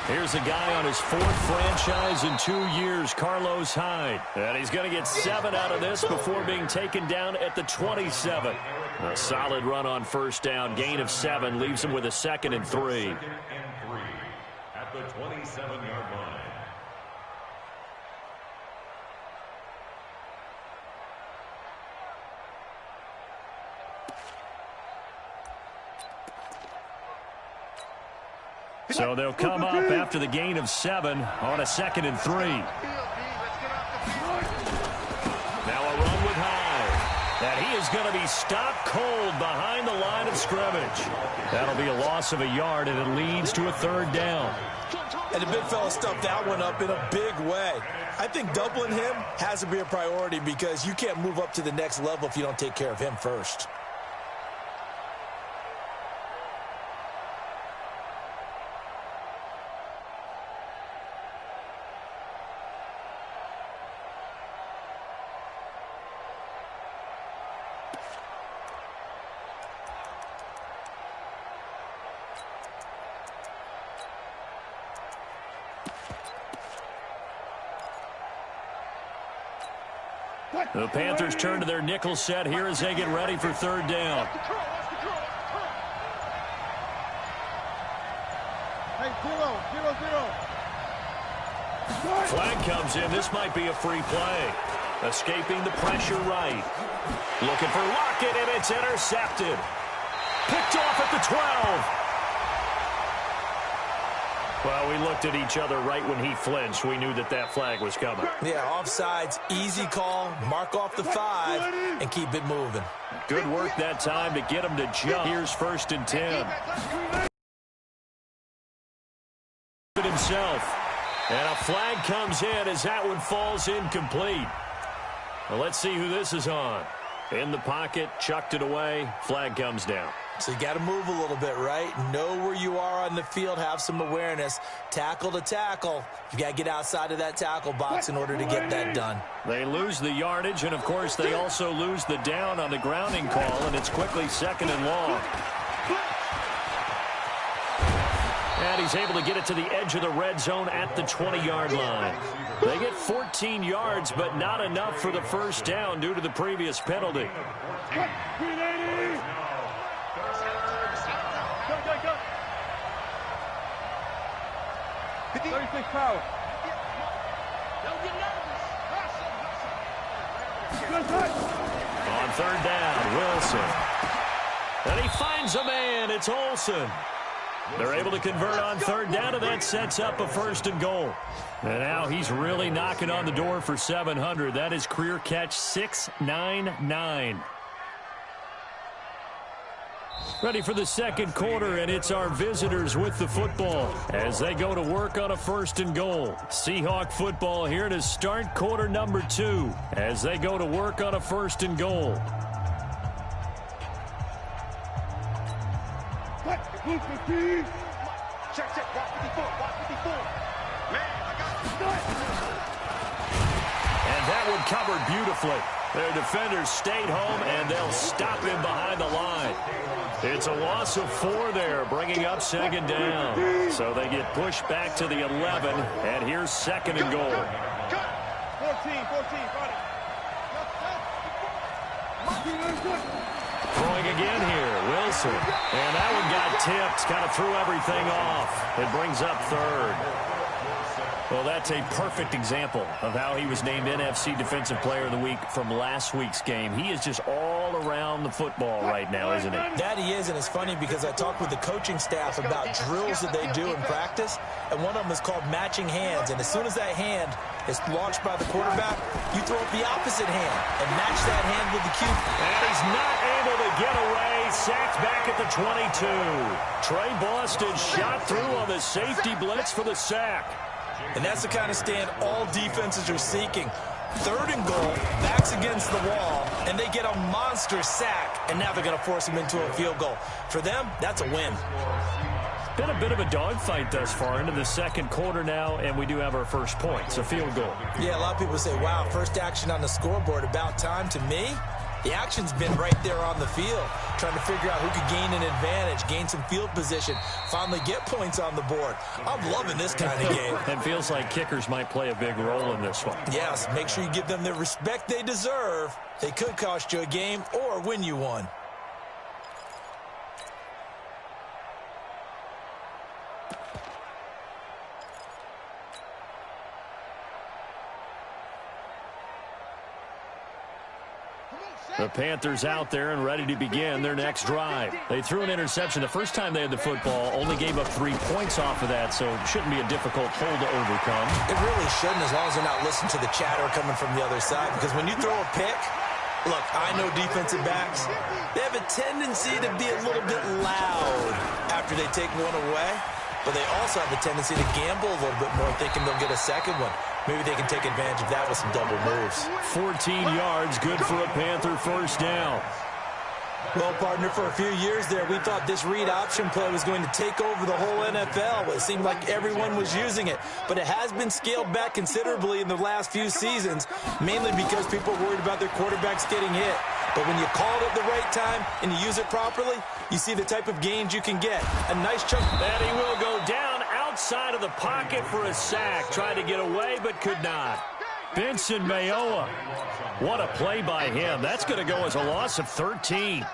Here's a guy on his 4th franchise in 2 years, Carlos Hyde. And he's going to get 7 out of this before being taken down at the 27. A solid run on first down. Gain of 7 leaves him with a 2nd and 3. At the 27-yard line. So they'll come up after the gain of 7 on a 2nd and 3. Now a run with Hyde. And he is going to be stopped cold behind the line of scrimmage. That'll be a loss of a yard, and it leads to a 3rd down. And the big fella stuffed that one up in a big way. I think doubling him has to be a priority because you can't move up to the next level if you don't take care of him first. The Panthers turn to their nickel set here as they get ready for 3rd down. Flag comes in. This might be a free play. Escaping the pressure right. Looking for Lockett, and it's intercepted. Picked off at the 12. Well, we looked at each other right when he flinched. We knew that that flag was coming. Yeah, offsides, easy call, mark off the 5, and keep it moving. Good work that time to get him to jump. Here's 1st and 10. Himself. And a flag comes in as that one falls incomplete. Well, let's see who this is on. In the pocket, chucked it away, flag comes down. So you got to move a little bit, right? Know where you are on the field, have some awareness. Tackle to tackle. You got to get outside of that tackle box in order to get that done. They lose the yardage, and, of course, they also lose the down on the grounding call, and it's quickly 2nd and long. And he's able to get it to the edge of the red zone at the 20-yard line. They get 14 yards, but not enough for the 1st down due to the previous penalty. On 3rd down, Wilson. And he finds a man. It's Olsen. They're able to convert on 3rd down, and that sets up a 1st and goal. And now he's really knocking on the door for 700. That is career catch 699. Ready for the 2nd quarter, and it's our visitors with the football as they go to work on a 1st and goal. Seahawk football here to start quarter number 2 as they go to work on a 1st and goal. And that one covered beautifully. Their defenders stayed home, and they'll stop him behind the line. It's a loss of 4 there, bringing up 2nd down. So they get pushed back to the 11, and here's 2nd and goal. 14. Throwing again here, Wilson. And that one got tipped, kind of threw everything off. It brings up 3rd. Well, that's a perfect example of how he was named NFC Defensive Player of the Week from last week's game. He is just all around the football right now, isn't he? That he is, and it's funny because I talked with the coaching staff about drills that they do in practice, and one of them is called matching hands. And as soon as that hand is launched by the quarterback, you throw up the opposite hand and match that hand with the cue. And he's not able to get away. Sacked back at the 22. Trey Boston shot through on the safety blitz for the sack. And that's the kind of stand all defenses are seeking. 3rd and goal, backs against the wall, and they get a monster sack, and now they're going to force him into a field goal. For them, that's a win. Been a bit of a dogfight thus far into the 2nd quarter now, and we do have our first points, a field goal. Yeah, a lot of people say, wow, first action on the scoreboard, about time. To me, The action's been right there on the field, trying to figure out who could gain an advantage, gain some field position, finally get points on the board. I'm loving this kind of game. It feels like kickers might play a big role in this one. Yes, make sure you give them the respect they deserve. They could cost you a game or win you one. The Panthers out there and ready to begin their next drive. They threw an interception the first time they had the football, only gave up 3 points off of that, so it shouldn't be a difficult hole to overcome. It really shouldn't, as long as they're not listening to the chatter coming from the other side, because when you throw a pick, look, I know defensive backs, they have a tendency to be a little bit loud after they take one away, but they also have a tendency to gamble a little bit more, thinking they'll get a second one. Maybe they can take advantage of that with some double moves. 14 yards, good for a Panther first down. Well, partner, for a few years there, we thought this read option play was going to take over the whole NFL. It seemed like everyone was using it, but it has been scaled back considerably in the last few seasons, mainly because people are worried about their quarterbacks getting hit. But when you call it at the right time and you use it properly, you see the type of gains you can get. A nice chunk. And he will go down outside of the pocket for a sack. Tried to get away, but could not. Benson Mayowa. What a play by him. That's going to go as a loss of 13.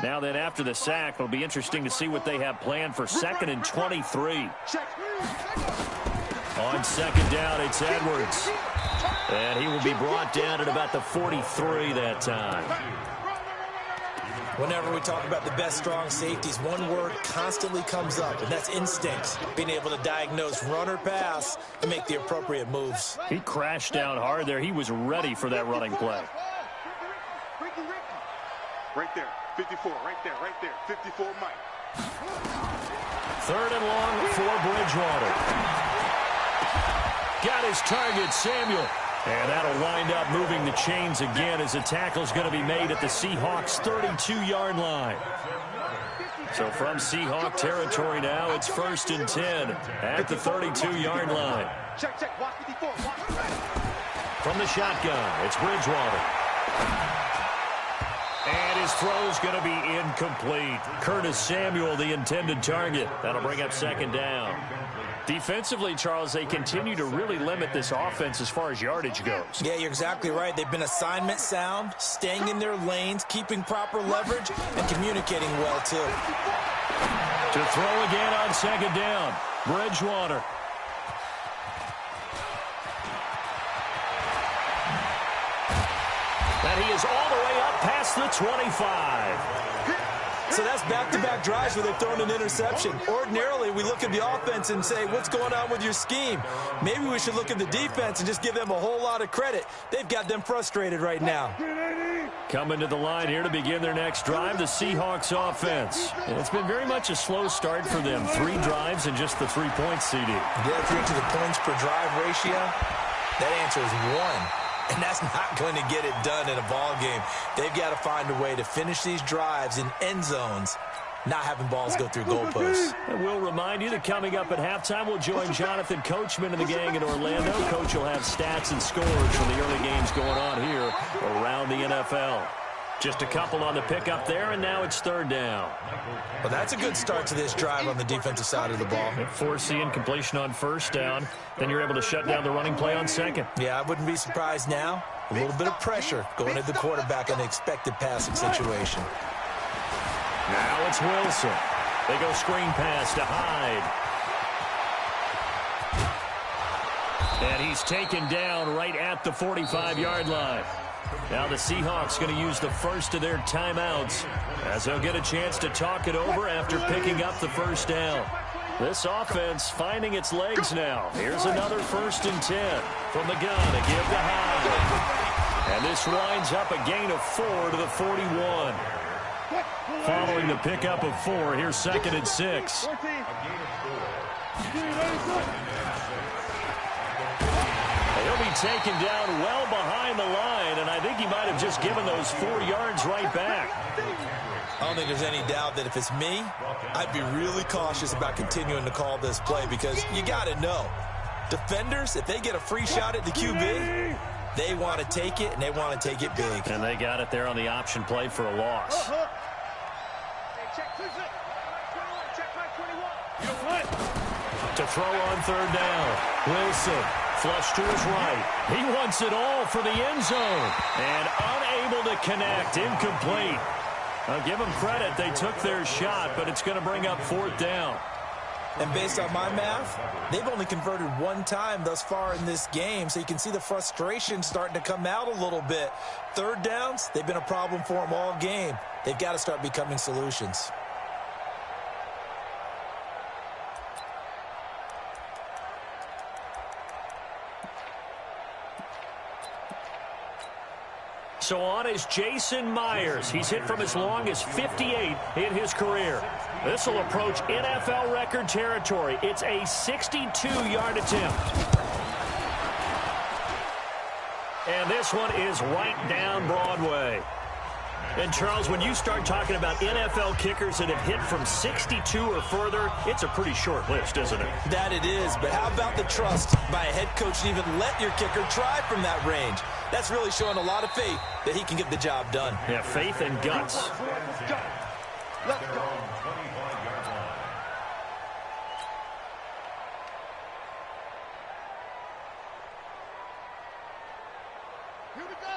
Now then, after the sack, it'll be interesting to see what they have planned for 2nd and 23. On 2nd down, it's Edwards. And he will be brought down at about the 43 that time. Whenever we talk about the best strong safeties, one word constantly comes up, and that's instincts. Being able to diagnose run or pass and make the appropriate moves. He crashed down hard there. He was ready for that running play. Right there, 54, right there, 54, Mike. 3rd and long for Bridgewater. Got his target, Samuel. And that'll wind up moving the chains again as the tackle's going to be made at the Seahawks' 32-yard line. So from Seahawk territory now, it's 1st and 10 at the 32-yard line. From the shotgun, it's Bridgewater. And his throw's going to be incomplete. Curtis Samuel, the intended target. That'll bring up 2nd down. Defensively, Charles, they continue to really limit this offense as far as yardage goes. Yeah, you're exactly right. They've been assignment sound, staying in their lanes, keeping proper leverage, and communicating well, too. To throw again on 2nd down, Bridgewater. And he is all the way up past the 25. So that's back-to-back drives where they've thrown an interception. Ordinarily, we look at the offense and say, what's going on with your scheme? Maybe we should look at the defense and just give them a whole lot of credit. They've got them frustrated right now. Coming to the line here to begin their next drive, the Seahawks offense. And it's been very much a slow start for them. 3 drives and just the 3 points, CD. Yeah, if you're into the points per drive ratio, that answer is 1. And that's not going to get it done in a ball game. They've got to find a way to finish these drives in end zones, not having balls go through goalposts. And we'll remind you that coming up at halftime, we'll join Jonathan Coachman and the gang in Orlando. Coach will have stats and scores from the early games going on here around the NFL. Just a couple on the pickup there, and now it's 3rd down. Well, that's a good start to this drive on the defensive side of the ball. Force the incompletion on 1st down. Then you're able to shut down the running play on 2nd. Yeah, I wouldn't be surprised now. A little bit of pressure going at the quarterback in the expected passing situation. Now it's Wilson. They go screen pass to Hyde. And he's taken down right at the 45-yard line. Now the Seahawks going to use the first of their timeouts as they'll get a chance to talk it over after picking up the 1st down. This offense finding its legs now. Here's another 1st and 10 from the gun to give to Hyde. And this winds up a gain of 4 to the 41. Following the pickup of 4, here's 2nd and 6. He'll be taken down well behind the line, and I think he might have just given those 4 yards right back. I don't think there's any doubt that if it's me, I'd be really cautious about continuing to call this play because you got to know, defenders, if they get a free shot at the QB, They want to take it, and they want to take it big. And they got it there on the option play for a loss. To throw on third down. Wilson, flush to his right. He wants it all for the end zone. And unable to connect. Incomplete. I'll give them credit. They took their shot, but it's going to bring up fourth down. And based on my math, they've only converted one time thus far in this game, so you can see the frustration starting to come out a little bit. Third downs, they've been a problem for them all game. They've got to start becoming solutions. So on is Jason Myers. He's hit from as long as 58 in his career. This will approach NFL record territory. It's a 62-yard attempt. And this one is right down Broadway. And, Charles, when you start talking about NFL kickers that have hit from 62 or further, it's a pretty short list, isn't it? That it is, but how about the trust by a head coach to even let your kicker try from that range? That's really showing a lot of faith that he can get the job done. Yeah, faith and guts. Let's go.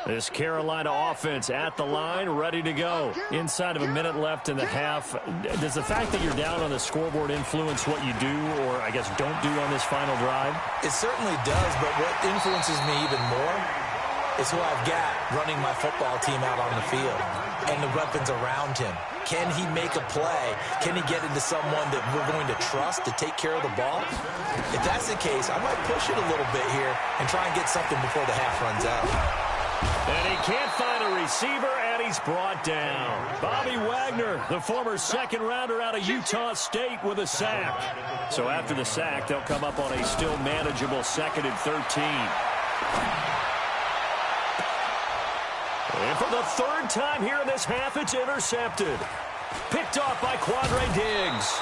This Carolina offense at the line, ready to go. Inside of a minute left in the half. Does the fact that you're down on the scoreboard influence what you do, or I guess don't do on this final drive? It certainly does, but what influences me even more is who I've got running my football team out on the field and the weapons around him. Can he make a play? Can he get into someone that we're going to trust to take care of the ball? If that's the case, I might push it a little bit here and try and get something before the half runs out. And he can't find a receiver, and he's brought down. Bobby Wagner, the former second-rounder out of Utah State, with a sack. So after the sack, they'll come up on a still manageable 2nd and 13. And for the third time here in this half, it's intercepted. Picked off by Quandre Diggs.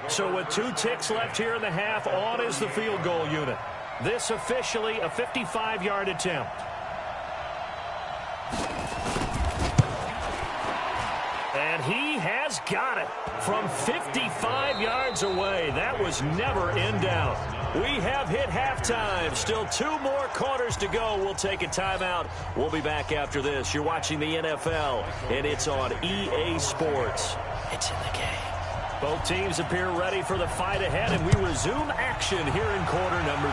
So with 2 ticks left here in the half, on is the field goal unit. This officially a 55-yard attempt. And he has got it from 55 yards away. That was never in doubt. We have hit halftime. Still 2 more quarters to go. We'll take a timeout. We'll be back after this. You're watching the NFL, and it's on EA Sports. It's in the game. Both teams appear ready for the fight ahead, and we resume action here in quarter number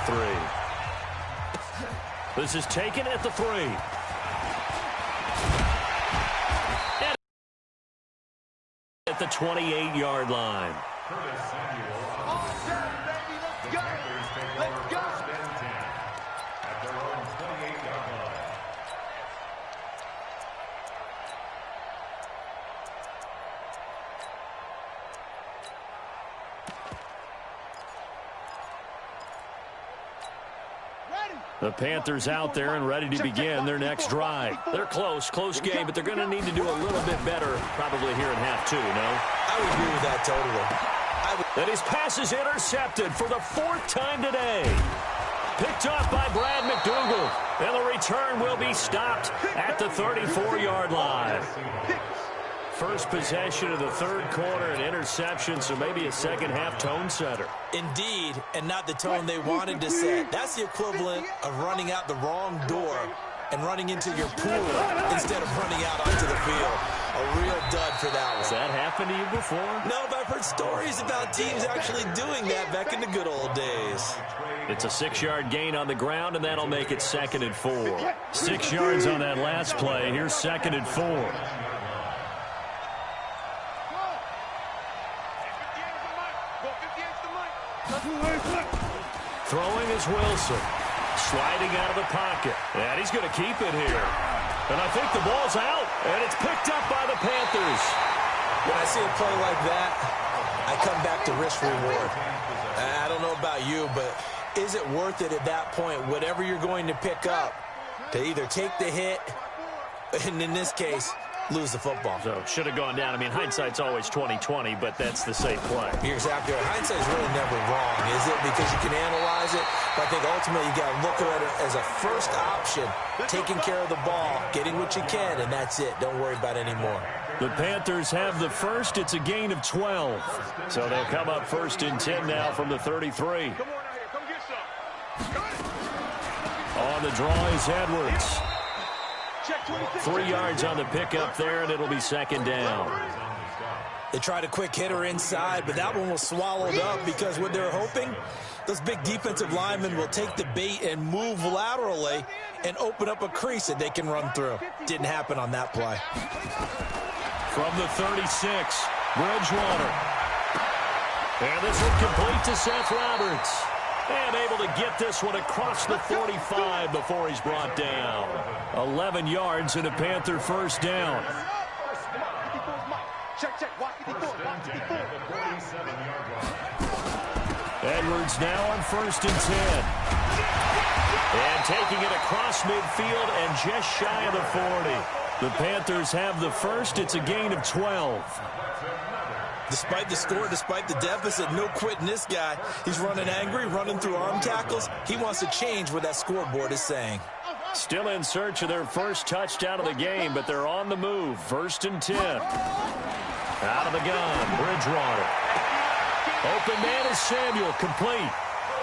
3. This is taken at the 3. And at the 28-yard line. The Panthers out there and ready to begin their next drive. They're close game, but they're going to need to do a little bit better probably here in half 2, no? I would agree with that totally. And his pass is intercepted for the 4th time today. Picked off by Brad McDougal. And the return will be stopped at the 34-yard line. First possession of the 3rd quarter, an interception, so maybe a second-half tone setter. Indeed, and not the tone they wanted to set. That's the equivalent of running out the wrong door and running into your pool instead of running out onto the field. A real dud for that one. Has that happened to you before? No, but I've heard stories about teams actually doing that back in the good old days. It's a 6-yard gain on the ground, and that'll make it 2nd and 4. 6 yards on that last play. Here's 2nd and 4. Throwing is Wilson. Sliding out of the pocket. And he's going to keep it here. And I think the ball's out. And it's picked up by the Panthers. When I see a play like that, I come back to risk reward. I don't know about you, but is it worth it at that point, whatever you're going to pick up, to either take the hit, and in this case, lose the football. So should have gone down. I mean, hindsight's always 20/20, but that's the safe play. You're exactly right. Hindsight's really never wrong, is it? Because you can analyze it, but I think ultimately you got to look at it as a first option, taking care of the ball, getting what you can, and that's it. Don't worry about it anymore. The Panthers have the first. It's a gain of 12. So they'll come up 1st and 10 now from the 33. On the draw is Edwards. 3 yards on the pickup there, and it'll be 2nd down. They tried a quick hitter inside, but that one was swallowed up because what they're hoping, those big defensive linemen will take the bait and move laterally and open up a crease that they can run through. Didn't happen on that play. From the 36, Bridgewater. And this one complete to Seth Roberts. And able to get this one across the 45 before he's brought down. 11 yards and a Panther 1st down. Edwards now on 1st and 10. And taking it across midfield and just shy of the 40. The Panthers have the first. It's a gain of 12. Despite the score, despite the deficit, no quitting this guy. He's running angry, running through arm tackles. He wants to change what that scoreboard is saying. Still in search of their first touchdown of the game, but they're on the move. 1st and 10. Out of the gun, Bridgewater. Open man is Samuel, complete.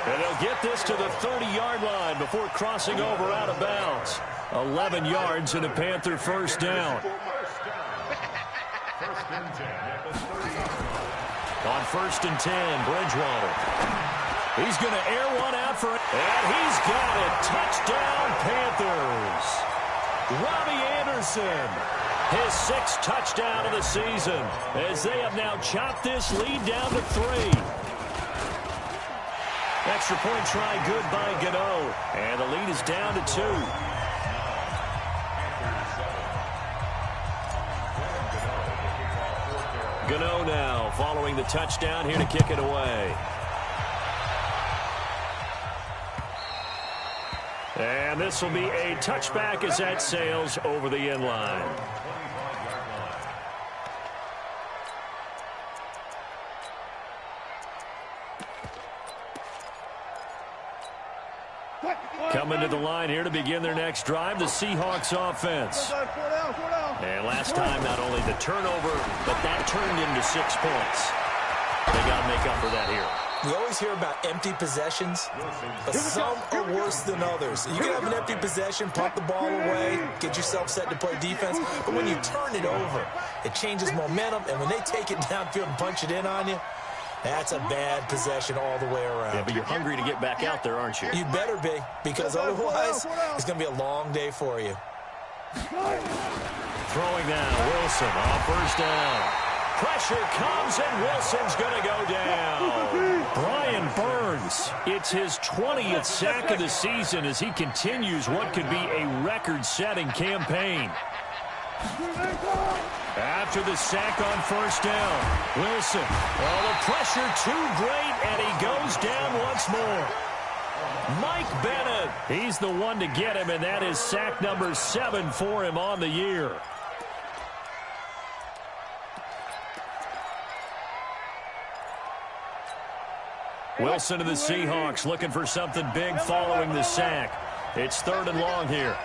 And they'll get this to the 30-yard line before crossing over out of bounds. 11 yards and a Panther 1st down. On 1st and 10, Bridgewater. He's going to air one out for it. And he's got it. Touchdown, Panthers. Robbie Anderson. His 6th touchdown of the season as they have now chopped this lead down to 3. Extra point try good by Gano. And the lead is down to 2. Gano now following the touchdown here to kick it away. And this will be a touchback as that sails over the end line. Coming to the line here to begin their next drive, the Seahawks offense. And last time, not only the turnover, but that turned into 6 points. They got to make up for that here. We always hear about empty possessions, but some are worse than others. You can have an empty possession, punt the ball away, get yourself set to play defense, but when you turn it over, it changes momentum, and when they take it downfield and punch it in on you, that's a bad possession all the way around. Yeah, but you're hungry to get back out there, aren't you? You better be, because otherwise it's going to be a long day for you. Throwing now, Wilson on 1st down. Pressure comes, and Wilson's going to go down. Brian Burns, it's his 20th sack of the season as he continues what could be a record-setting campaign. After the sack on 1st down, Wilson. Oh, the pressure too great, and he goes down once more. Mike Bennett, he's the one to get him, and that is sack number 7 for him on the year. Wilson to the Seahawks looking for something big following the sack. It's 3rd and long here.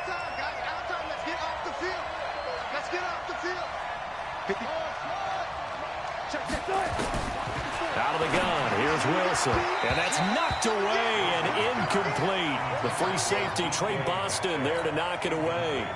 Out of the gun, here's Wilson. And that's knocked away and incomplete. The free safety, Trey Boston, there to knock it away.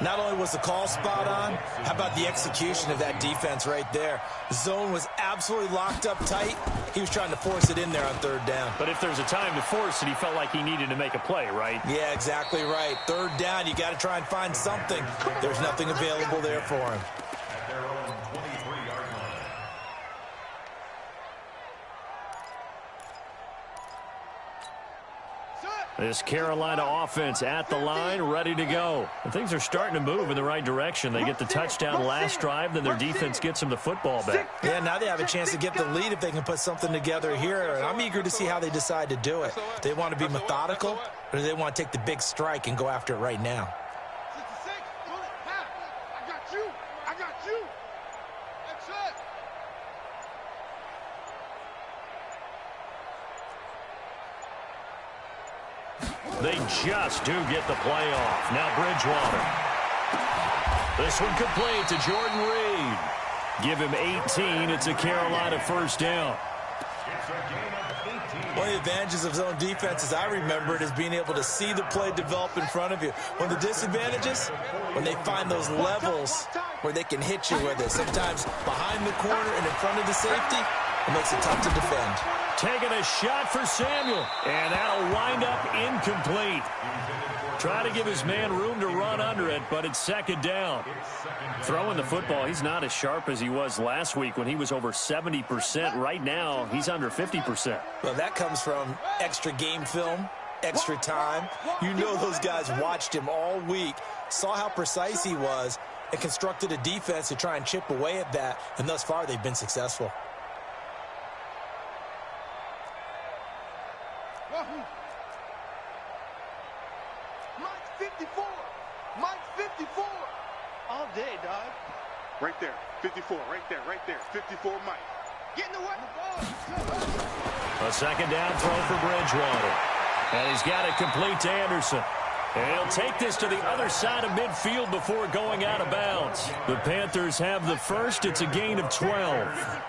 Not only was the call spot on, how about the execution of that defense right there? The zone was absolutely locked up tight. He was trying to force it in there on 3rd down. But if there's a time to force it, he felt like he needed to make a play, right? Yeah, exactly right. 3rd down, you got to try and find something. There's nothing available there for him. This Carolina offense at the line, ready to go. And things are starting to move in the right direction. They get the touchdown last drive, then their defense gets them the football back. Yeah, now they have a chance to get the lead if they can put something together here. And I'm eager to see how they decide to do it. Do they want to be methodical, or do they want to take the big strike and go after it right now? They just do get the playoff. Now Bridgewater. This one complete to Jordan Reed. Give him 18. It's a Carolina first down. One of the advantages of zone defense, as I remember it, is being able to see the play develop in front of you. One of the disadvantages, when they find those levels where they can hit you with it. Sometimes behind the corner and in front of the safety, it makes it tough to defend. Taking a shot for Samuel, and that'll wind up incomplete. Try to give his man room to run under it, but it's second down. Throwing the football, he's not as sharp as he was last week when he was over 70%. Right now, he's under 50%. Well, that comes from extra game film, extra time. You know those guys watched him all week, saw how precise he was, and constructed a defense to try and chip away at that, and thus far they've been successful. All day, dog. Right there. 54. Right there. Right there. 54, Mike. Get in the way. A second down throw for Bridgewater. And he's got it complete to Anderson. And he'll take this to the other side of midfield before going out of bounds. The Panthers have the first. It's a gain of 12.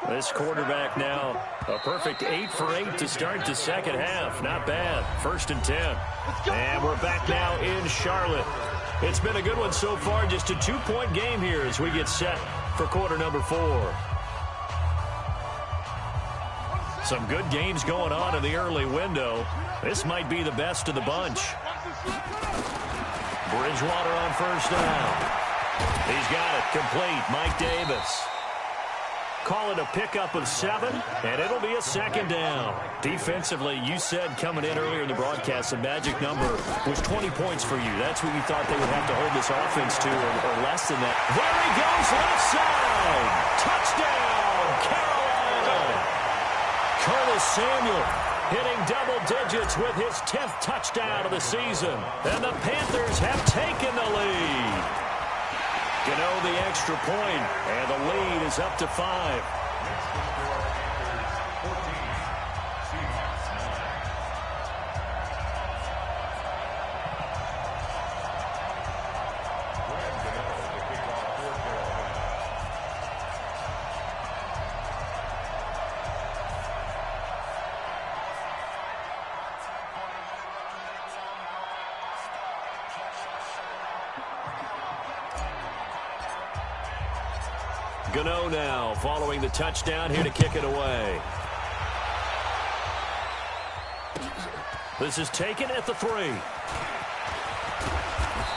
This quarterback now a perfect 8 for 8 to start the second half. Not bad. 1st and 10. And we're back now in Charlotte. It's been a good one so far. Just a 2-point game here as we get set for quarter number 4. Some good games going on in the early window. This might be the best of the bunch. Bridgewater on first down. He's got it complete. Mike Davis. Call it a pickup of 7, and it'll be a second down. Defensively, you said coming in earlier in the broadcast, the magic number was 20 points for you. That's what you thought they would have to hold this offense to, or less than that. There he goes, left side. Touchdown, Carolina. Curtis Samuel hitting double digits with his 10th touchdown of the season. And the Panthers have taken the lead. Gano the extra point, and the lead is up to 5. Gano now following the touchdown here to kick it away. This is taken at the 3.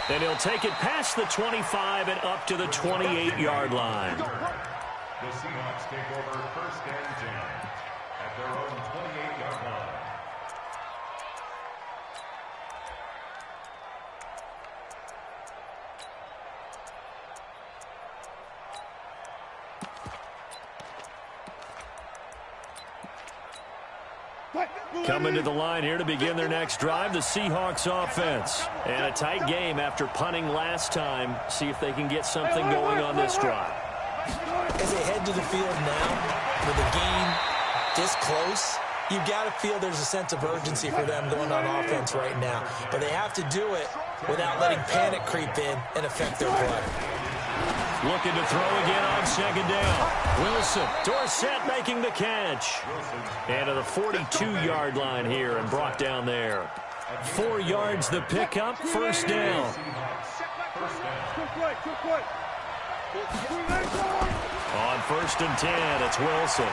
And he'll take it past the 25 and up to the 28-yard line. The Seahawks take over 1st and 10 at their own 28-yard line. Coming to the line here to begin their next drive, the Seahawks offense. And a tight game after punting last time. See if they can get something going on this drive. As they head to the field now, with the game this close, you've got to feel there's a sense of urgency for them going on offense right now. But they have to do it without letting panic creep in and affect their play. Looking to throw again on second down. Wilson, Dorsett making the catch. And to the 42-yard line here and brought down there. 4 yards the pickup, first down. On 1st and 10, it's Wilson.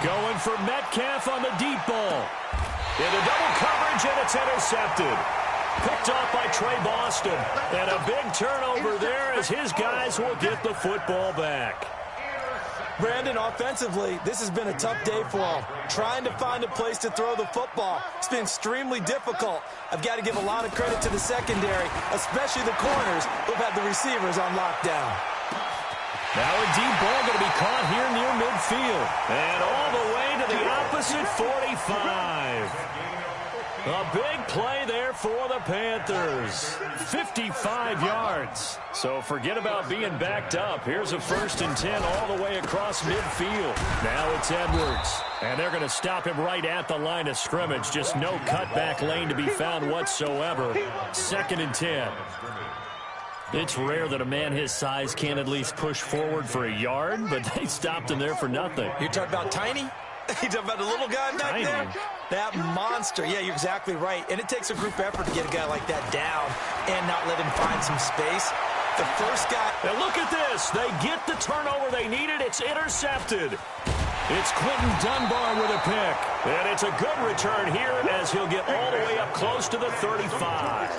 Going for Metcalf on the deep ball. Into double coverage, and it's intercepted. Picked off by Trey Boston. And a big turnover there as his guys will get the football back. Brandon, offensively, this has been a tough day for him. Trying to find a place to throw the football. It's been extremely difficult. I've got to give a lot of credit to the secondary, especially the corners who've had the receivers on lockdown. Now a deep ball going to be caught here near midfield. And all the way to the opposite 45. A big play there for the Panthers. 55 yards. So forget about being backed up. Here's a 1st and 10 all the way across midfield. Now it's Edwards. And they're going to stop him right at the line of scrimmage. Just no cutback lane to be found whatsoever. 2nd and 10. It's rare that a man his size can't at least push forward for a yard, but they stopped him there for nothing. You're talking about tiny? You talking about the little guy back Tiny. there? That monster. Yeah, you're exactly right. And it takes a group effort to get a guy like that down and not let him find some space. The first guy... And look at this. They get the turnover they needed. It's intercepted. It's Quentin Dunbar with a pick. And it's a good return here as he'll get all the way up close to the 35.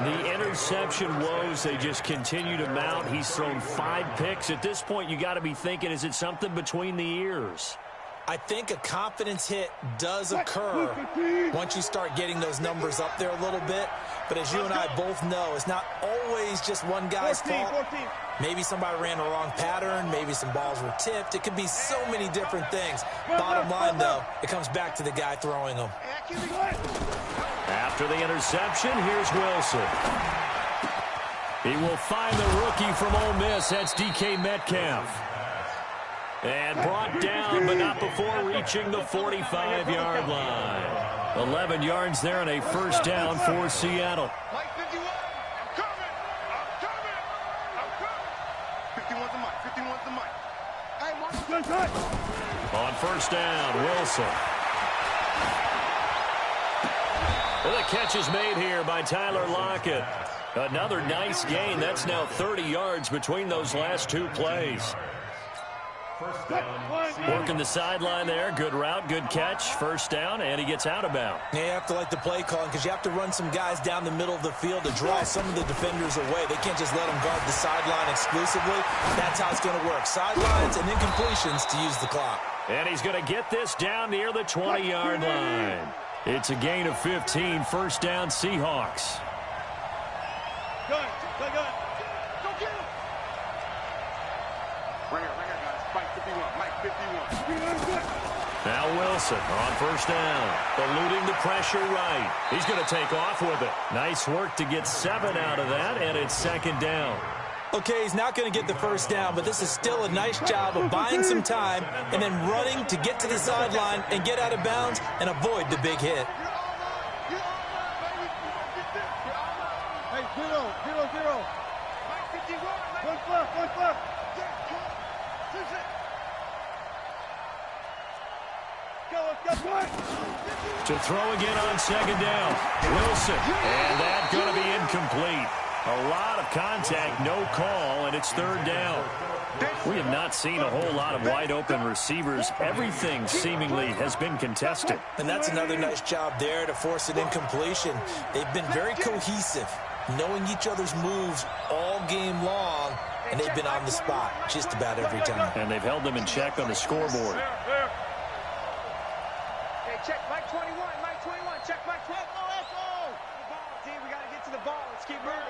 The interception woes, they just continue to mount. He's thrown 5 picks. At this point, you got to be thinking, is it something between the ears? I think a confidence hit does occur once you start getting those numbers up there a little bit. But as you and I both know, it's not always just one guy's fault. Maybe somebody ran the wrong pattern. Maybe some balls were tipped. It could be so many different things. Bottom line, though, it comes back to the guy throwing them. After the interception, here's Wilson. He will find the rookie from Ole Miss. That's DK Metcalf. And brought down, but not before reaching the 45-yard line. 11 yards there and a 1st down for Seattle. Mike 51, I'm coming. I'm coming. 51's the mic. 51's the mic. Hey, Mark. On 1st down, Wilson. Well, the catch is made here by Tyler Lockett. Another nice gain. That's now 30 yards between those last 2 plays. Working the sideline there. Good route, good catch. 1st down, and he gets out of bounds. Yeah, you have to like the play calling because you have to run some guys down the middle of the field to draw some of the defenders away. They can't just let them guard the sideline exclusively. That's how it's going to work. Sidelines and incompletions to use the clock. And he's going to get this down near the 20-yard line. It's a gain of 15. 1st down, Seahawks. Gun. Go get him. Right here, guys. Mike 51. Mike 51. Now Wilson on 1st down. Eluding the pressure right. He's going to take off with it. Nice work to get 7 out of that, and it's 2nd down. Okay, he's not going to get the 1st down, but this is still a nice job of buying some time and then running to get to the sideline and get out of bounds and avoid the big hit. Hey, 0. Mike 51. One flip. To throw again on 2nd down. Wilson. And that's going to be incomplete. A lot of contact, no call, and it's 3rd down. We have not seen a whole lot of wide-open receivers. Everything seemingly has been contested. And that's another nice job there to force an incompletion. They've been very cohesive, knowing each other's moves all game long, and they've been on the spot just about every time. And they've held them in check on the scoreboard. Hey, check Mike 21. Check Mike 21. Let's go. Team, we got to get to the ball. Let's keep moving.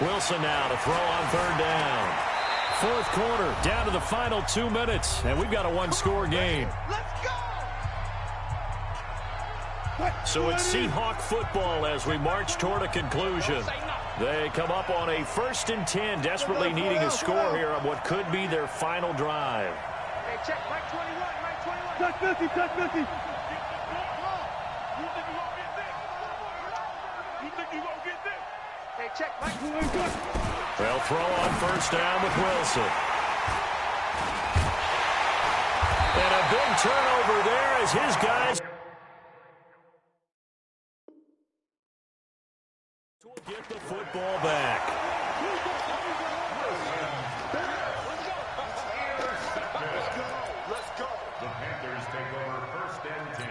Wilson now to throw on 3rd down. 4th quarter, down to the final 2 minutes, and we've got a 1-score game. Let's go. So it's Seahawk football as we march toward a conclusion. They come up on a 1st and 10, desperately needing a score here on what could be their final drive. Hey, check Mike 21. Touch 50. Hey, check Mike. They'll throw on 1st down with Wilson. And a big turnover there as his guys get the football back. The Panthers take over 1st and 10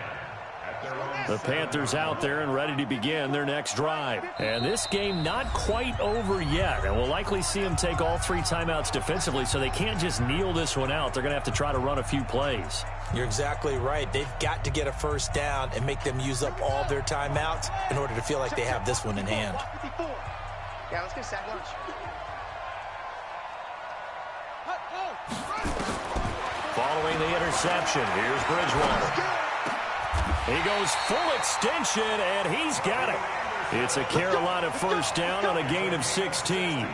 at their own. The Panthers out there and ready to begin their next drive. And this game not quite over yet. And we'll likely see them take all 3 timeouts defensively, so they can't just kneel this one out. They're going to have to try to run a few plays. You're exactly right. They've got to get a 1st down and make them use up all their timeouts in order to feel like they have this one in hand. Yeah, let's get sack lunch. Following the interception, here's Bridgewater. He goes full extension, and he's got it. It's a Carolina first down on a gain of 16.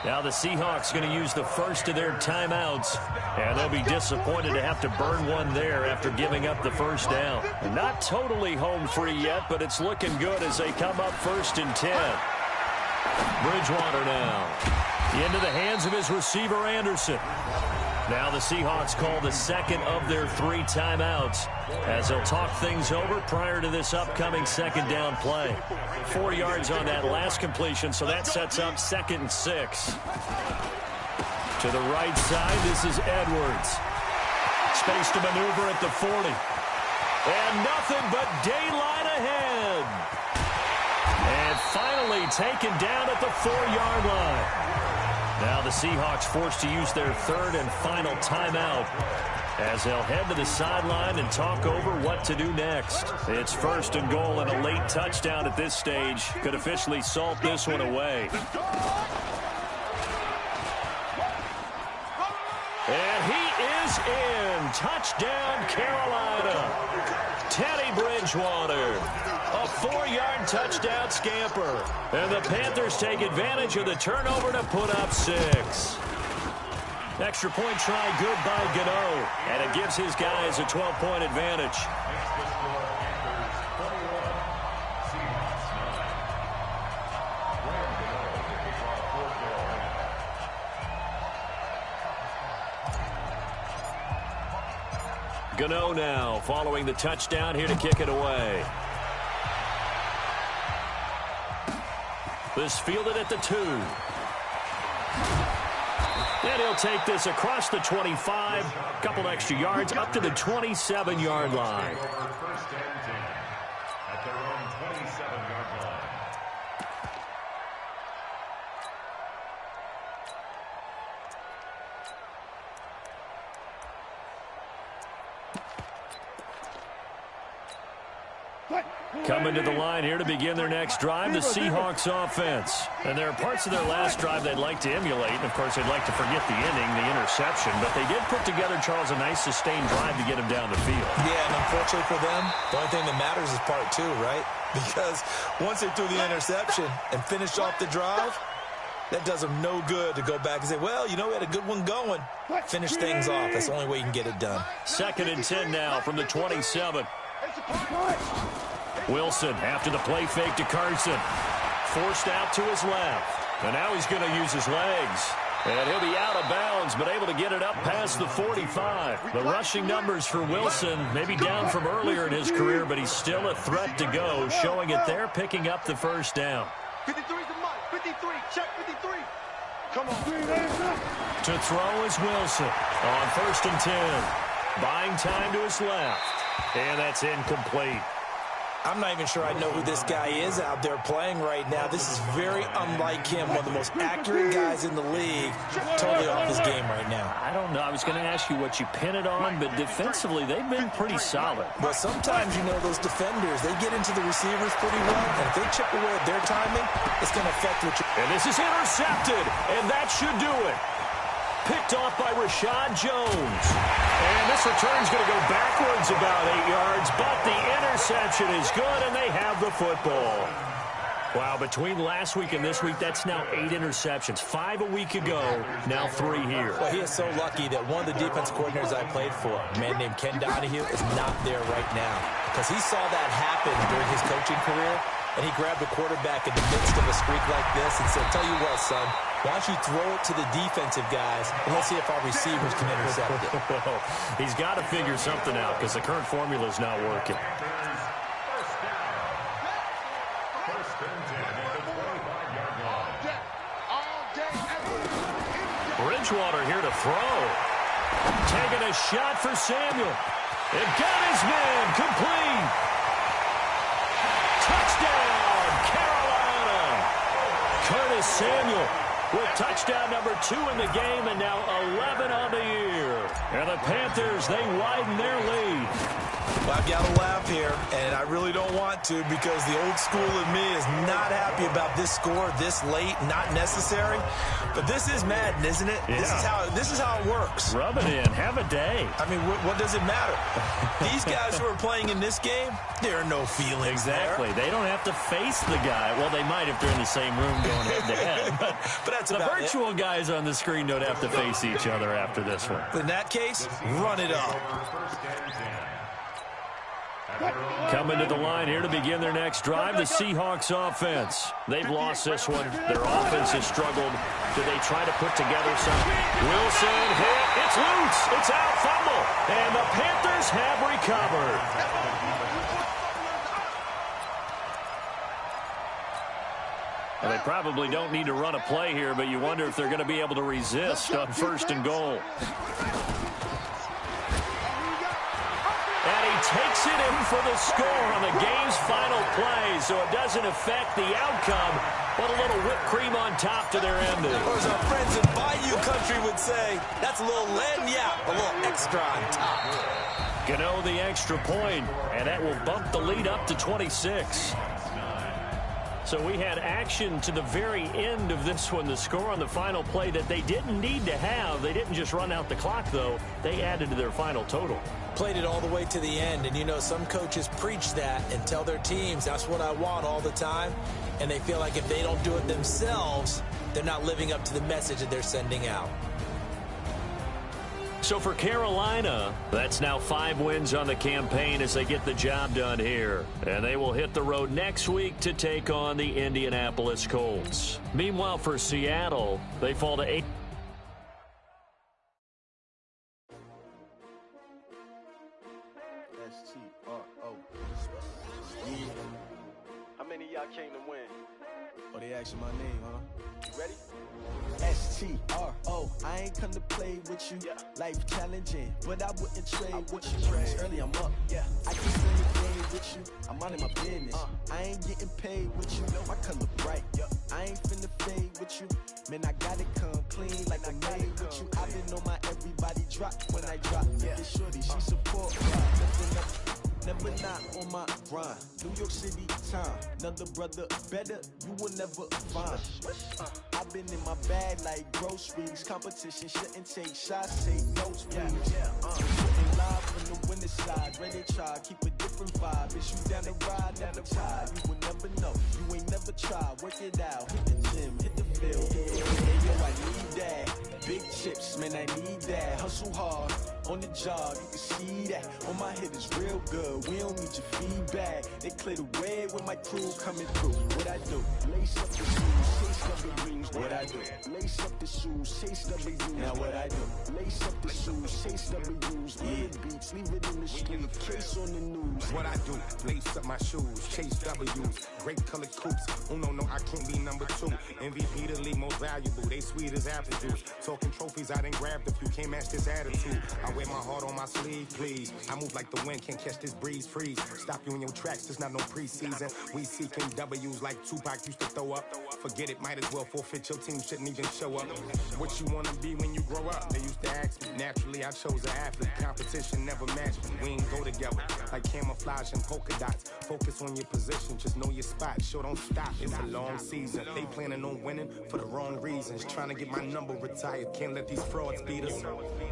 Now the Seahawks going to use the first of their timeouts, and they'll be disappointed to have to burn one there after giving up the first down. Not totally home free yet, but it's looking good as they come up 1st and 10. Bridgewater now into the hands of his receiver, Anderson. Now the Seahawks call the second of their 3 timeouts as they'll talk things over prior to this upcoming second down play. 4 yards on that last completion, so that sets up 2nd and 6. To the right side, this is Edwards. Space to maneuver at the 40. And nothing but daylight ahead. And finally taken down at the 4-yard line. Now the Seahawks forced to use their 3rd and final timeout as they'll head to the sideline and talk over what to do next. It's 1st and goal, and a late touchdown at this stage could officially salt this one away. And he is in. Touchdown, Carolina. Teddy Bridgewater. A 4-yard touchdown scamper. And the Panthers take advantage of the turnover to put up 6. Extra point try good by Gano. And it gives his guys a 12-point advantage. Gano now following the touchdown here to kick it away. This fielded at the 2. And he'll take this across the 25. A couple extra yards up to the 27-yard line. First and 10 at their own 27-yard line. Coming to the line here to begin their next drive, the Seahawks offense. And there are parts of their last drive they'd like to emulate. And, of course, they'd like to forget the inning, the interception. But they did put together, Charles, a nice sustained drive to get him down the field. Yeah, and unfortunately for them, the only thing that matters is part 2, right? Because once they threw the interception and finished off the drive, that does them no good to go back and say, well, you know, we had a good one going. Finish things off. That's the only way you can get it done. 2nd and 10 now from the 27. Wilson after the play fake to Carson. Forced out to his left. And now he's going to use his legs. And he'll be out of bounds, but able to get it up past the 45. The rushing numbers for Wilson may be down from earlier in his career, but he's still a threat to go, showing it there, picking up the first down. 53 is the mark. 53. Check 53. Come on. To throw is Wilson on 1st and 10. Buying time to his left. And that's incomplete. I'm not even sure I know who this guy is out there playing right now. This is very unlike him, one of the most accurate guys in the league. Totally off his game right now. I don't know. I was going to ask you what you pin it on, but defensively, they've been pretty solid. Well, sometimes, you know, those defenders, they get into the receivers pretty well, and if they chip away at their timing, it's going to affect what you're... And this is intercepted, and that should do it. Picked off by Rashad Jones. And this return's going to go backwards about 8 yards, but the interception is good, and they have the football. Wow, between last week and this week, that's now 8 interceptions. 5 a week ago, now 3 here. Well, he is so lucky that one of the defense coordinators I played for, a man named Ken Donahue, is not there right now. Because he saw that happen during his coaching career, and he grabbed the quarterback in the midst of a streak like this and said, tell you what, son, why don't you throw it to the defensive guys, and let's see if our receivers can intercept it. Well, he's got to figure something out because the current formula is not working. Bridgewater here to throw. Taking a shot for Samuel. It got his man complete. Touchdown, Carolina. Curtis Samuel with touchdown number 2 in the game, and now 11 on the year. And the Panthers, they widen their lead. Well, I've got to laugh here, and I really don't want to because the old school in me is not happy about this score this late, not necessary. But this is Madden, isn't it? Yeah. This is how it works. Rub it in. Have a day. I mean, what does it matter? These guys who are playing in this game, there are no feelings Exactly. They don't have to face the guy. Well, they might if they're in the same room going head-to-head. But that's the about virtual guys on the screen don't have to face each other after this one. In that case, run it up. Coming to the line here to begin their next drive, the Seahawks offense. They've lost this one. Their offense has struggled. Do they try to put together some? Wilson hit. It's loose. It's out. Fumble. And the Panthers have recovered. Well, they probably don't need to run a play here, but you wonder if they're going to be able to resist on 1st and goal. And he takes it in for the score on the game's final play, so it doesn't affect the outcome, but a little whipped cream on top to their ending. Or as our friends in Bayou Country would say, that's a little lagniappe, a little extra on top. Gano the extra point, and that will bump the lead up to 26. So we had action to the very end of this one, the score on the final play that they didn't need to have. They didn't just run out the clock, though. They added to their final total. Played it all the way to the end, and you know some coaches preach that and tell their teams that's what I want all the time, and they feel like if they don't do it themselves, they're not living up to the message that they're sending out. So for Carolina, that's now 5 wins on the campaign as they get the job done here. And they will hit the road next week to take on the Indianapolis Colts. Meanwhile, for Seattle, they fall to 8. S-T-R-O. Yeah. How many of y'all came to win? Oh, they asking my name, huh? You ready? S-T-R-O. I ain't come to play with you. Life challenging, but I wouldn't trade with you. It's early, I'm up. I can spend the day with you. I'm minding my business. I ain't getting paid with you. My color bright. I ain't finna fade with you. Man, I gotta come clean like I made with you. I been on my everybody drop when I drop. This shorty, she support. Lifting up. Never not on my grind. New York City time. Another brother better, you will never find. I've been in my bag like groceries. Competition shouldn't take shots, take notes, please. Sitting live from the winning side. Ready to try, keep a different vibe. It's you down the ride, never tired. You will never know, you ain't never tried. Work it out, hit the gym, hit the field. Hey, yo, I need that. Big chips, man, I need that. Hustle hard, on the job, you can see that. On my head is real good, we don't need your feedback. They clear the way with my crew coming through. What I do? Lace up the shoes, chase W's. What I do? Lace up the shoes, chase W's. Now what I do? Lace up the shoes, chase W's. Yeah, beats, leave it in the street, case on the news. What I do? Lace up my shoes, chase W's. Great colored coops. Oh no, I can't be number 2. MVP the league most valuable. They sweet as apple juice. Talking trophies, I done grabbed a few. Can't match this attitude. I wear my heart on my sleeve, please. I move like the wind, can't catch this breeze, freeze. Stop you in your tracks, there's not no preseason. We seeking W's like Tupac used to throw up. Forget it, might as well forfeit. Your team shouldn't even show up. What you wanna be when you grow up? They used to ask me. Naturally, I chose an athlete. Competition never matched me. We ain't go together like camouflage and polka dots. Focus on your position, just know your spot. Sure, don't stop. It's a long season. They planning on winning for the wrong reasons. Trying to get my number retired. Can't let these frauds beat us.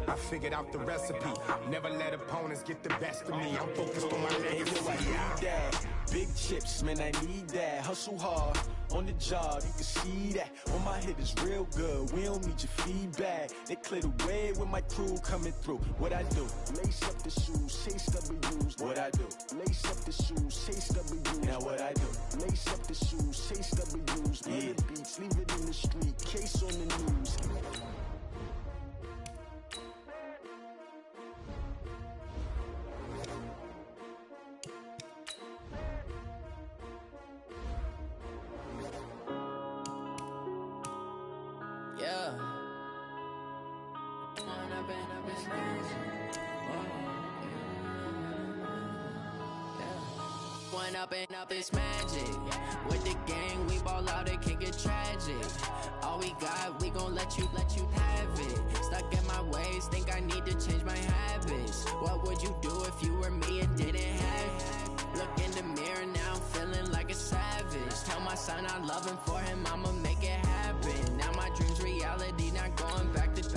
I figured out the recipe. Never let opponents get the best of me. I'm focused on my legacy. I need that. Big chips, man, I need that. Hustle hard, on the job, you can see that. On my head is real good, we don't need your feedback. They clear the way with my crew coming through. What I do? Lace up the shoes, chase W's. What I do? Lace up the shoes, chase W's. Now what I do? Lace up the shoes, chase W's. Yeah, beats, leave it in the street, case on the news. Growing up this magic. With the gang, we ball out, it can get tragic. All we got, we gon' let you have it. Stuck in my ways, think I need to change my habits. What would you do if you were me and didn't have it? Look in the mirror now, I'm feeling like a savage. Tell my son I love him, for him I'ma make it happen. Now my dream's reality, not going back to.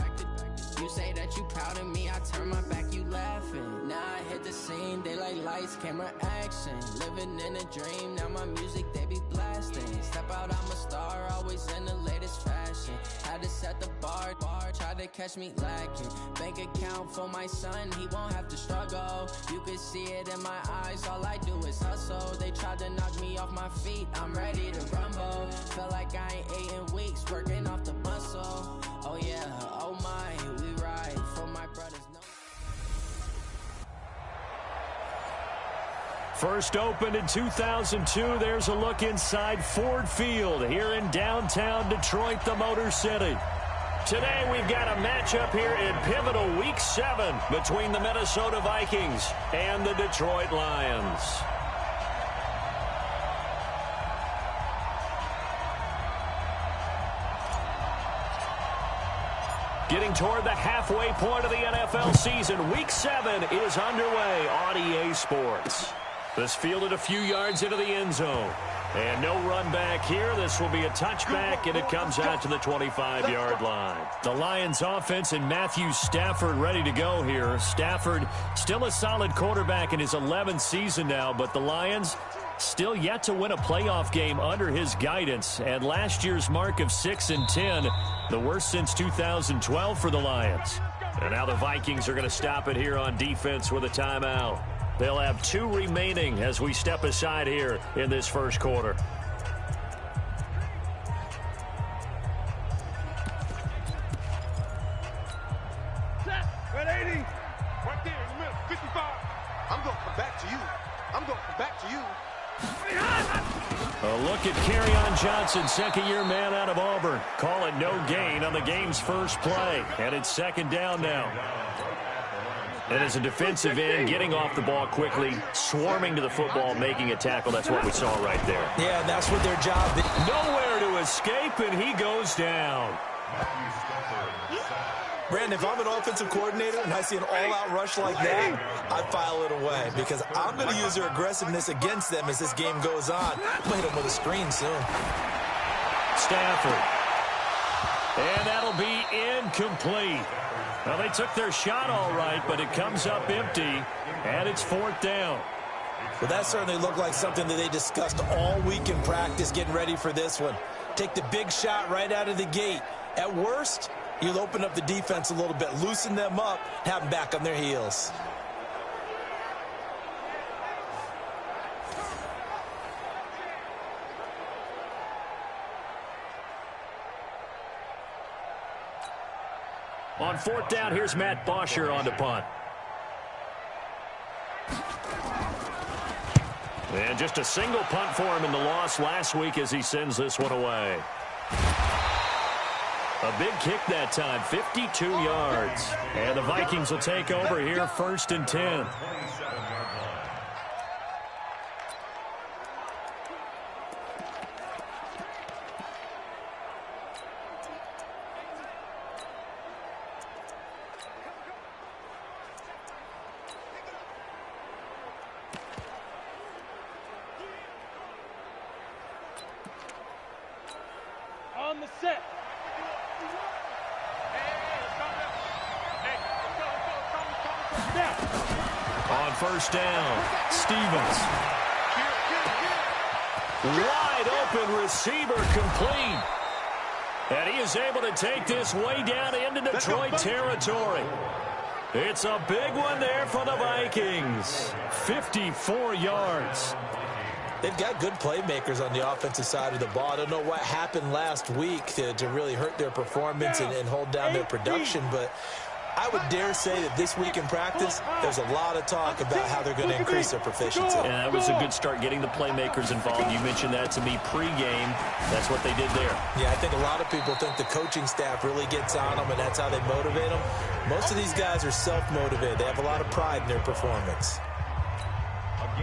You say that you proud of me, I turn my back, you laughing. Now I hit the scene, they like lights, camera, action. Living in a dream, now my music, they be blasting. Step out, I'm a star, always in the latest fashion. Had to set the bar, try to catch me lacking. Bank account for my son, he won't have to struggle. You can see it in my eyes, all I do is hustle. They tried to knock me off my feet, I'm ready to rumble. Feel like I ain't ate in weeks, working off the muscle. Oh yeah, oh my, we ride for my brothers. First opened in 2002, there's a look inside Ford Field here in downtown Detroit, the Motor City. Today we've got a matchup here in pivotal Week 7 between the Minnesota Vikings and the Detroit Lions. Getting toward the halfway point of the NFL season, Week 7 is underway on EA Sports. This fielded a few yards into the end zone. And no run back here. This will be a touchback, and it comes out to the 25-yard line. The Lions offense and Matthew Stafford ready to go here. Stafford still a solid quarterback in his 11th season now, but the Lions still yet to win a playoff game under his guidance. And last year's mark of 6-10, the worst since 2012 for the Lions. And now the Vikings are going to stop it here on defense with a timeout. They'll have 2 remaining as we step aside here in this first quarter. Red 80. Right there in the middle. 55. I'm going to come back to you. I'm going to come back to you. A look at Kerryon Johnson, second-year man out of Auburn. Call it no gain on the game's first play. And it's second down now. And as a defensive end, getting off the ball quickly, swarming to the football, making a tackle. That's what we saw right there. Yeah, and that's what their job is. Nowhere to escape, and he goes down. Brandon, if I'm an offensive coordinator and I see an all-out rush like that, I file it away because I'm going to use their aggressiveness against them as this game goes on. I'm going to hit them with a screen soon. Stafford. And that'll be incomplete. Well, they took their shot all right, but it comes up empty, and it's fourth down. Well, that certainly looked like something that they discussed all week in practice getting ready for this one. Take the big shot right out of the gate. At worst, you'll open up the defense a little bit, loosen them up, have them back on their heels. On fourth down, here's Matt Bosher on the punt. And just a single punt for him in the loss last week as he sends this one away. A big kick that time, 52 yards. And the Vikings will take over here, 1st and 10. On the set. On first down, Stevens. Wide open receiver complete. And he is able to take this way down into Detroit territory. It's a big one there for the Vikings. 54 yards. They've got good playmakers on the offensive side of the ball. I don't know what happened last week to really hurt their performance and hold down their production, but I would dare say that this week in practice, there's a lot of talk about how they're going to increase their proficiency. Yeah, that was a good start, getting the playmakers involved. You mentioned that to me pregame. That's what they did there. Yeah, I think a lot of people think the coaching staff really gets on them, and that's how they motivate them. Most of these guys are self-motivated. They have a lot of pride in their performance.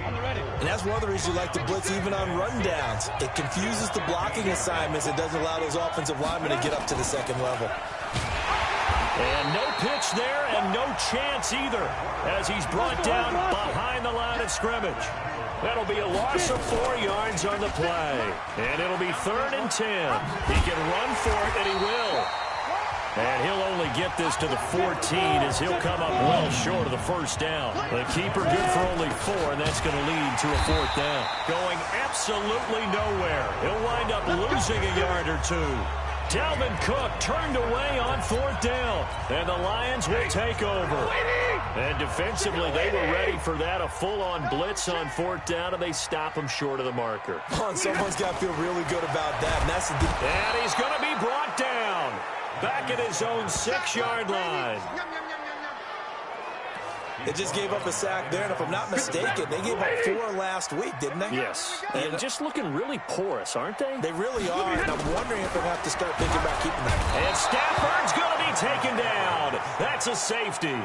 On the ready. And that's one of the reasons you like to blitz even on rundowns. It confuses the blocking assignments. It doesn't allow those offensive linemen to get up to the second level. And no pitch there and no chance either as he's brought down behind the line of scrimmage. That'll be a loss of 4 yards on the play. And it'll be 3rd and 10. He can run for it, and he will. And he'll only get this to the 14 as he'll come up well short of the first down. The keeper good for only 4, and that's going to lead to a 4th down. Going absolutely nowhere. He'll wind up losing a yard or 2. Dalvin Cook turned away on 4th down, and the Lions will take over. And defensively, they were ready for that, a full-on blitz on 4th down, and they stop him short of the marker. Oh, and someone's got to feel really good about that. And he's going to be brought down back at his own 6-yard line. They just gave up a sack there, and if I'm not mistaken, they gave up 4 last week, didn't they? Yes. And just looking really porous, aren't they? They really are, and I'm wondering if they're going to have to start thinking about keeping them. And Stafford's going to be taken down. That's a safety.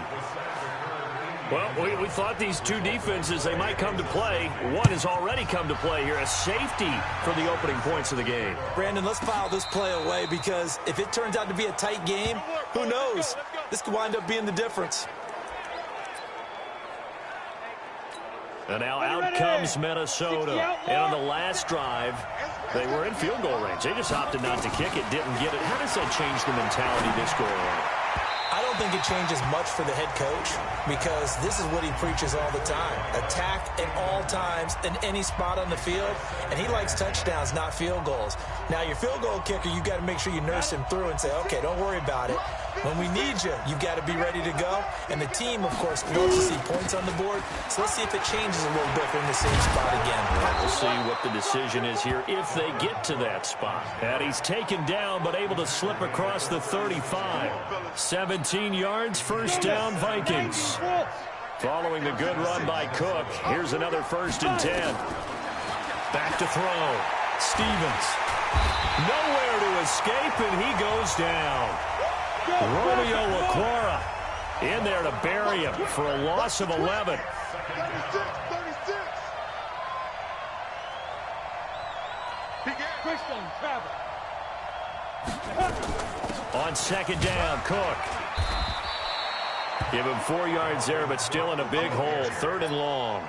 Well, we thought these two defenses, they might come to play. One has already come to play here, a safety for the opening points of the game. Brandon, let's file this play away because if it turns out to be a tight game, who knows? This could wind up being the difference. And now out comes Minnesota. And on the last drive, they were in field goal range. They just opted not to kick it, didn't get it. How does that change the mentality this go around? I don't think it changes much for the head coach because this is what he preaches all the time. Attack at all times in any spot on the field, and he likes touchdowns, not field goals. Now, your field goal kicker, you got to make sure you nurse him through and say, okay, don't worry about it. When we need you, you've got to be ready to go. And the team, of course, wants to see points on the board. So let's see if it changes a little bit in the same spot again. We'll see what the decision is here if they get to that spot. And he's taken down but able to slip across the 35. 17 yards, first down, Vikings. Following the good run by Cook, here's another 1st and 10. Back to throw. Stevens. Nowhere to escape, and he goes down. Romeo Okwara in there to bury him for a loss of 11. 36. On 2nd down, Cook. Give him 4 yards there, but still in a big hole. 3rd and long.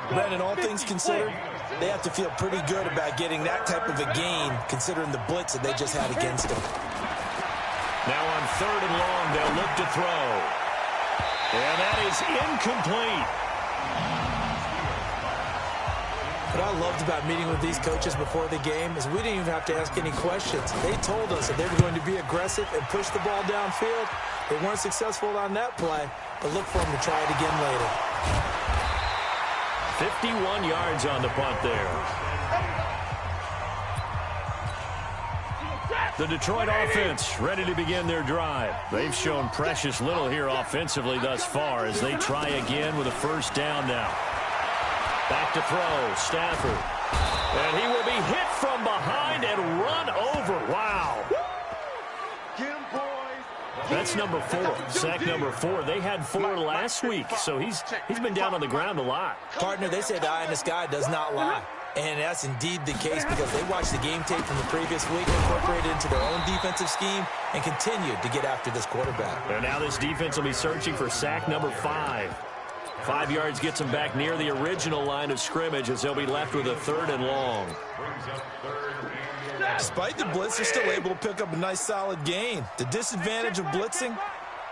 Brandon, all things considered, they have to feel pretty good about getting that type of a gain, considering the blitz that they just had against them. Now on 3rd and long, they'll look to throw. And that is incomplete. What I loved about meeting with these coaches before the game is we didn't even have to ask any questions. They told us that they were going to be aggressive and push the ball downfield. They weren't successful on that play, but look for them to try it again later. 51 yards on the punt there. The Detroit offense ready to begin their drive. They've shown precious little here offensively thus far as they try again with a 1st down now. Back to throw, Stafford. And he will be hit from behind and run over. Wow. That's number 4, sack number 4. They had 4 last week, so he's been down on the ground a lot. Partner, they say the eye in the sky does not lie. And that's indeed the case because they watched the game tape from the previous week, incorporated into their own defensive scheme, and continued to get after this quarterback. And now this defense will be searching for sack number 5. 5 yards gets them back near the original line of scrimmage as they'll be left with a 3rd and long. Despite the blitz, they're still able to pick up a nice solid gain. The disadvantage of blitzing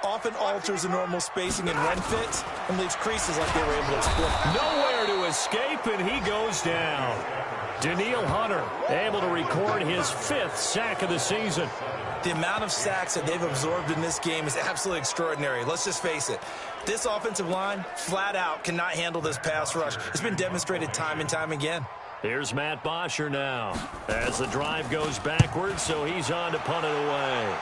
often alters the normal spacing and run fits and leaves creases like they were able to exploit. Nowhere to escape, and he goes down. Danielle Hunter able to record his 5th sack of the season. The amount of sacks that they've absorbed in this game is absolutely extraordinary. Let's just face it. This offensive line, flat out, cannot handle this pass rush. It's been demonstrated time and time again. Here's Matt Bosher now as the drive goes backwards, so he's on to punt it away.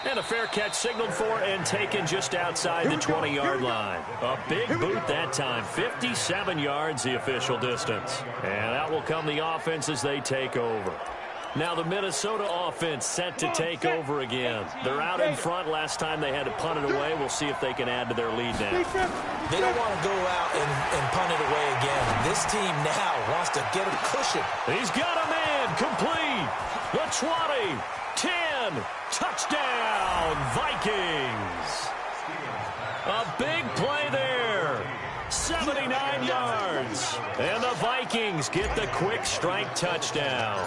And a fair catch signaled for and taken just outside the 20-yard line. A big boot that time. 57 yards the official distance. And out will come the offense as they take over. Now the Minnesota offense set to take over again. They're out in front. Last time they had to punt it away. We'll see if they can add to their lead now. They don't want to go out and punt it away again. This team now wants to get a cushion. He's got a man complete. The 20, 10, touchdown, Vikings. A big play there. 79 yards. And the Vikings get the quick strike touchdown.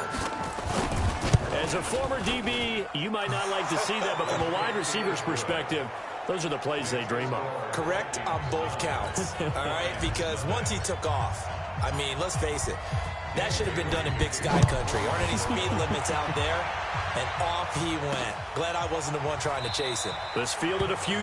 As a former DB, you might not like to see that, but from a wide receiver's perspective, those are the plays they dream of. Correct on both counts, all right? Because once he took off, I mean, let's face it, that should have been done in Big Sky Country. Aren't any speed limits out there? And off he went. Glad I wasn't the one trying to chase him. This fielded a few